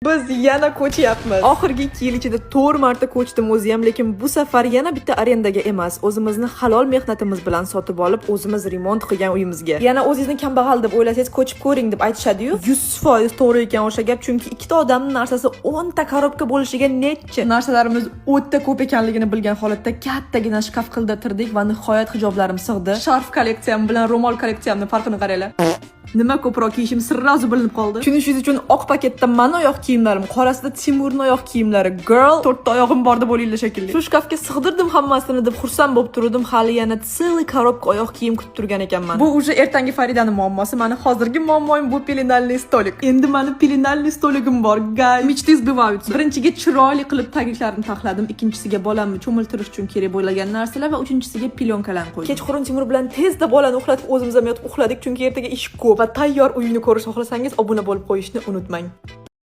Biz yana ko'chyapmiz. Oxirgi 2 yil ichida 4 marta ko'chdim o'zi ham, lekin bu safar yana bitta arendaga emas, o'zimizni halol mehnatimiz bilan sotib olib, o'zimiz remont qilgan uyimizga. Yana o'zingizni kambag'al deb o'ylasangiz, ko'chib ko'ring deb aytishadi-yu. 100% to'g'ri ekan o'sha gap, chunki ikkita odamning narsasi 10 ta korobka bo'lishiga necha. Narsalarimiz o'ta ko'p ekanligini bilgan holatda kattagina shkaf qildirtirdik va nihoyat hijoblarim sig'di. Sharf kolleksiyam bilan ro'mol kolleksiyamning farqini qaranglar. Nima ko'proq kiyishim sirrozi bilinib qoldi. Tunishingiz uchun oq paketda mani oyoq kiyimlarim, qorasida Timurning oyoq kiyimlari. Girl, 4 ta oyog'im bor deb o'ylanglar shekilli. Shu shkafga sig'dirdim hammasini deb xursand bo'lib turdim. Hali yana целый korobka oyoq kiyim kutib turgan ekanman. Bu уже ertangi Faridaning muammosi. Mani hozirgi muammoim bu pelenalniy stolik. Endi mani pelenalniy stoligim bor. Guys, mechta sбываются. Birinchiga chiroyli qilib tagiklarini taxladim, ikkinchisiga bolamni cho'miltirish uchun kerak bo'lgan narsalar va uchinchisiga plyonkalarni qo'ydim. Kechqurun Timur bilan tezda bolani uxlatib o'zimiz ham yotib uxladik, chunki ertaga ish ko'p. Va tayyor uyni ko'rish xohlasangiz obuna bo'lib qo'yishni unutmang.